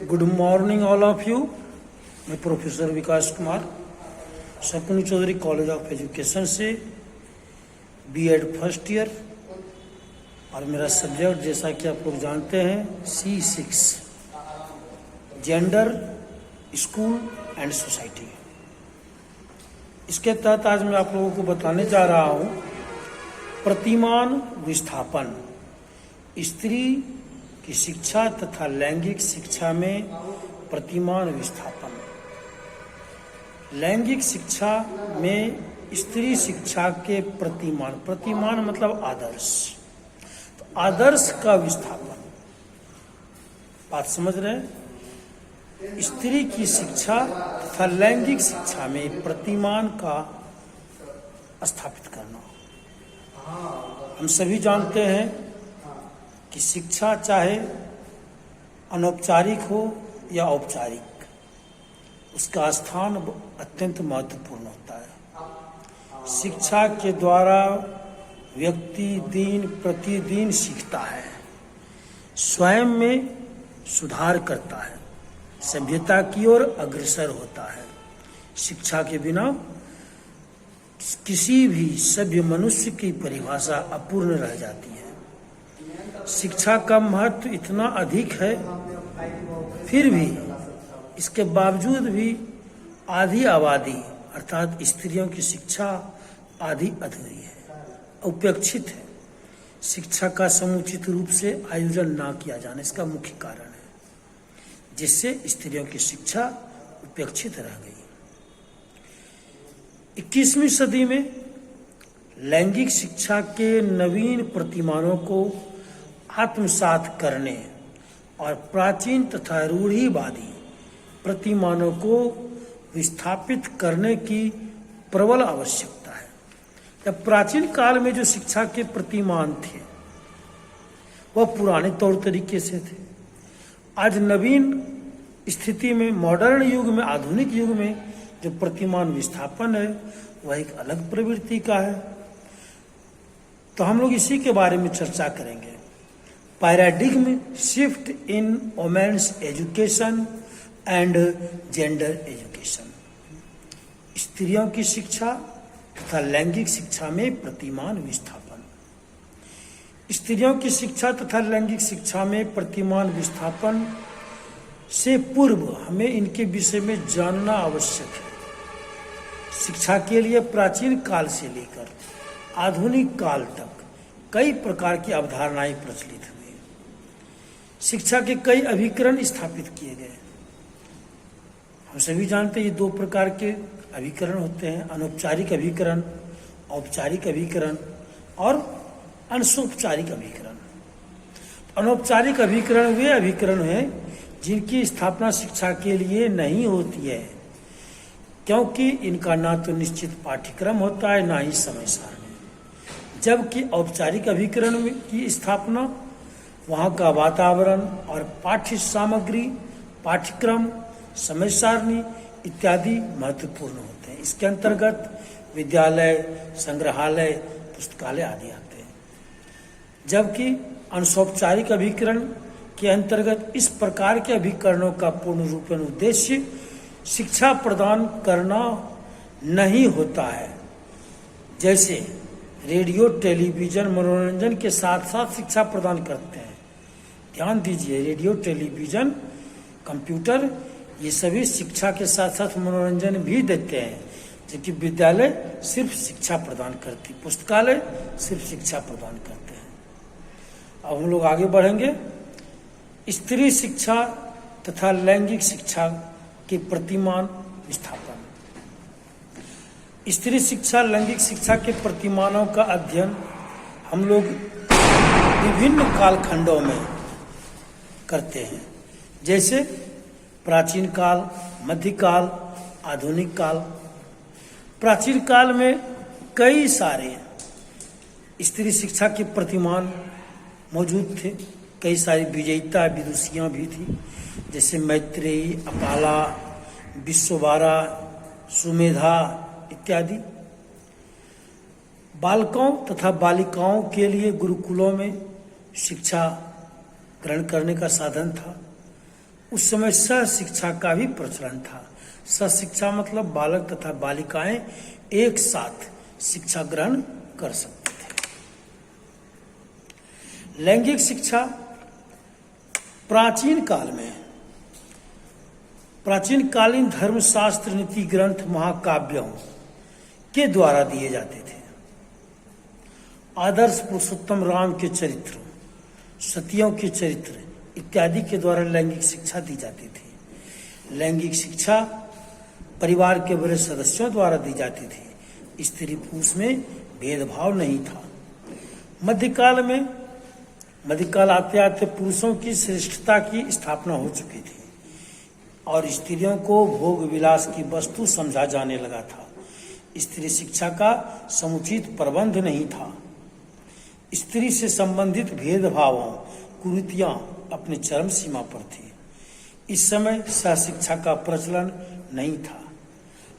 Good morning all of you. मैं professor Vikas Kumar Shakuni Chaudhary college of education से BEd first year, और मेरा सब्जेक्ट जैसा कि आप लोग जानते हैं C6 gender, school and society. इसके तहत आज मैं आप लोगों को बताने जा रहा हूँ प्रतिमान विस्थापन, स्त्री की शिक्षा तथा लैंगिक शिक्षा में प्रतिमान विस्थापन। लैंगिक शिक्षा में स्त्री शिक्षा के प्रतिमान मतलब आदर्श, तो आदर्श का विस्थापन। बात समझ रहे हैं? स्त्री की शिक्षा तथा लैंगिक शिक्षा में प्रतिमान का स्थापित करना। हम सभी जानते हैं कि शिक्षा चाहे अनौपचारिक हो या औपचारिक, उसका स्थान अत्यंत महत्वपूर्ण होता है। शिक्षा के द्वारा व्यक्ति दिन प्रतिदिन सीखता है, स्वयं में सुधार करता है, सभ्यता की ओर अग्रसर होता है। शिक्षा के बिना किसी भी सभ्य मनुष्य की परिभाषा अपूर्ण रह जाती है। शिक्षा का महत्व इतना अधिक है, फिर भी इसके बावजूद भी आधी आबादी अर्थात स्त्रियों की शिक्षा आधी अधूरी है, उपेक्षित है। शिक्षा का समुचित रूप से आयोजन ना किया जाना इसका मुख्य कारण है, जिससे स्त्रियों की शिक्षा उपेक्षित रह गई। 21वीं सदी में लैंगिक शिक्षा के नवीन प्रतिमानों को आत्मसात करने और प्राचीन तथा रूढ़िवादी प्रतिमानों को विस्थापित करने की प्रबल आवश्यकता है। जब प्राचीन काल में जो शिक्षा के प्रतिमान थे वह पुराने तौर तरीके से थे। आज नवीन स्थिति में, मॉडर्न युग में, आधुनिक युग में जो प्रतिमान विस्थापन है वह एक अलग प्रवृत्ति का है। तो हम लोग इसी के बारे में चर्चा करेंगे। Paradigm shift in women's education and gender education. स्त्रियों की शिक्षा तथा लैंगिक शिक्षा में प्रतिमान विस्थापन। स्त्रियों की शिक्षा तथा लैंगिक शिक्षा में प्रतिमान विस्थापन से पूर्व हमें इनके विषय में जानना आवश्यक है। शिक्षा के लिए प्राचीन काल से लेकर आधुनिक काल तक कई प्रकार की अवधारणाएं प्रचलित हुई। शिक्षा के कई अभिकरण स्थापित किए गए। हम सभी जानते हैं ये 2 प्रकार के अभिकरण होते हैं, अनौपचारिक अभिकरण, औपचारिक अभिकरण और अनसौपचारिक अभिकरण। अनौपचारिक अभिकरण वे अभिकरण हैं जिनकी स्थापना शिक्षा के लिए नहीं होती है, क्योंकि इनका ना तो निश्चित पाठ्यक्रम होता है ना ही समय सारणी। जबकि औपचारिक अभिकरण की स्थापना वहाँ का वातावरण और पाठ्य सामग्री, पाठ्यक्रम, समय सारणी इत्यादि महत्वपूर्ण होते हैं। इसके अंतर्गत विद्यालय, संग्रहालय, पुस्तकालय आदि आते हैं। जबकि अनौपचारिक अभिकरण के अंतर्गत इस प्रकार के अभिकरणों का पूर्ण रूपेण उद्देश्य शिक्षा प्रदान करना नहीं होता है। जैसे रेडियो, टेलीविजन मनोरंजन के साथ साथ शिक्षा प्रदान करते हैं। ध्यान दीजिए, रेडियो, टेलीविजन, कंप्यूटर ये सभी शिक्षा के साथ साथ मनोरंजन भी देते हैं। जबकि विद्यालय सिर्फ शिक्षा प्रदान करती, पुस्तकालय सिर्फ शिक्षा प्रदान करते हैं। अब हम लोग आगे बढ़ेंगे। स्त्री शिक्षा तथा लैंगिक शिक्षा के प्रतिमान विस्थापन। स्त्री शिक्षा, लैंगिक शिक्षा के प्रतिमानों का अध्ययन हम लोग विभिन्न कालखंडों में करते हैं, जैसे प्राचीन काल, मध्यकाल, आधुनिक काल। प्राचीन काल में कई सारे स्त्री शिक्षा के प्रतिमान मौजूद थे। कई सारी विजेयिता विदुषियाँ भी थी, जैसे मैत्रेयी, अपाला, विश्ववारा, सुमेधा इत्यादि। बालकों तथा बालिकाओं के लिए गुरुकुलों में शिक्षा ग्रहण करने का साधन था। उस समय सह शिक्षा का भी प्रचलन था। सह शिक्षा मतलब बालक तथा बालिकाएं एक साथ शिक्षा ग्रहण कर सकते थे। लैंगिक शिक्षा प्राचीन कालीन धर्मशास्त्र, नीति ग्रंथ, महाकाव्यों के द्वारा दिए जाते थे। आदर्श पुरुषोत्तम राम के चरित्र, सतियों के चरित्र इत्यादि के द्वारा लैंगिक शिक्षा दी जाती थी। लैंगिक शिक्षा परिवार के बड़े सदस्यों द्वारा दी जाती थी। स्त्री पुरुष में भेदभाव नहीं था। मध्यकाल आते आते पुरुषों की श्रेष्ठता की स्थापना हो चुकी थी और स्त्रियों को भोग विलास की वस्तु समझा जाने लगा था। स्त्री शिक्षा का समुचित प्रबंध नहीं था। स्त्री से संबंधित भेदभावों, कुरीतियां अपने चरम सीमा पर थी। इस समय सहशिक्षा का प्रचलन नहीं था।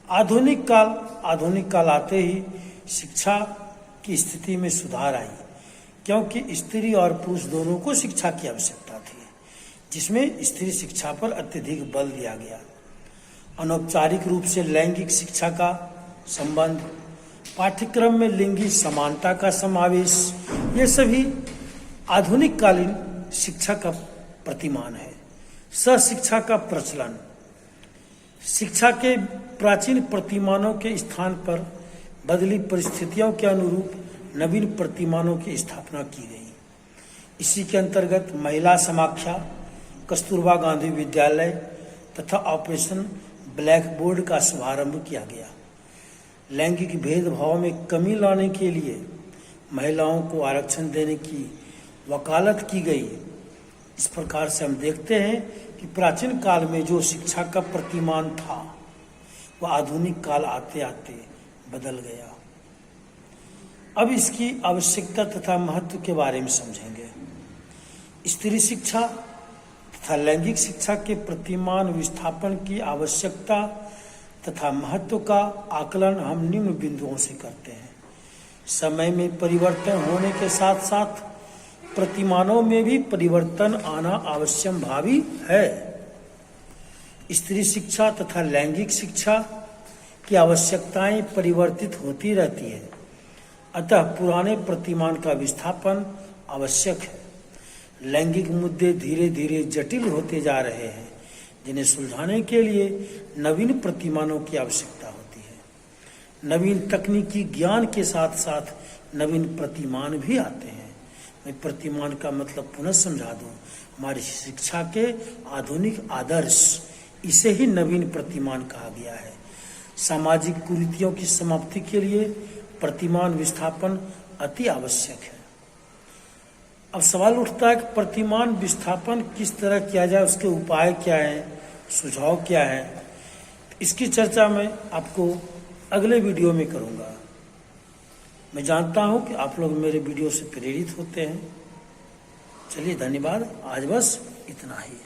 आधुनिक काल आते ही शिक्षा की स्थिति में सुधार आई, क्योंकि स्त्री और पुरुष दोनों को शिक्षा की आवश्यकता थी, जिसमें स्त्री शिक्षा पर अत्यधिक बल दिया गया। अनौपचारिक रूप से लैंगिक शिक्षा का संबंध, पाठ्यक्रम में लिंगी समानता का समावेश, ये सभी आधुनिक कालीन शिक्षा का प्रतिमान है। सहशिक्षा का प्रचलन, शिक्षा के प्राचीन प्रतिमानों के स्थान पर बदली परिस्थितियों के अनुरूप नवीन प्रतिमानों की स्थापना की गई। इसी के अंतर्गत महिला समाख्या, कस्तूरबा गांधी विद्यालय तथा ऑपरेशन ब्लैक बोर्ड का शुभारंभ किया गया। लैंगिक भेदभाव में कमी लाने के लिए महिलाओं को आरक्षण देने की वकालत की गई। इस प्रकार से हम देखते हैं कि प्राचीन काल में जो शिक्षा का प्रतिमान था वह आधुनिक काल आते आते बदल गया। अब इसकी आवश्यकता तथा महत्व के बारे में समझेंगे। स्त्री शिक्षा तथा लैंगिक शिक्षा के प्रतिमान विस्थापन की आवश्यकता तथा महत्व का आकलन हम निम्न बिंदुओं से करते हैं। समय में परिवर्तन होने के साथ साथ प्रतिमानों में भी परिवर्तन आना आवश्यकभावी है। स्त्री शिक्षा तथा लैंगिक शिक्षा की आवश्यकताएं परिवर्तित होती रहती है, अतः पुराने प्रतिमान का विस्थापन आवश्यक है। लैंगिक मुद्दे धीरे धीरे जटिल होते जा रहे हैं, जिन्हें सुलझाने के लिए नवीन प्रतिमानों की आवश्यकता होती है। नवीन तकनीकी ज्ञान के साथ साथ नवीन प्रतिमान भी आते हैं। मैं प्रतिमान का मतलब पुनः समझा दूं, हमारी शिक्षा के आधुनिक आदर्श, इसे ही नवीन प्रतिमान कहा गया है। सामाजिक कुरीतियों की समाप्ति के लिए प्रतिमान विस्थापन अति आवश्यक है। अब सवाल उठता है कि प्रतिमान विस्थापन किस तरह किया जाए, उसके उपाय क्या हैं, सुझाव क्या है। इसकी चर्चा मैं आपको अगले वीडियो में करूंगा। मैं जानता हूं कि आप लोग मेरे वीडियो से प्रेरित होते हैं। चलिए, धन्यवाद। आज बस इतना ही।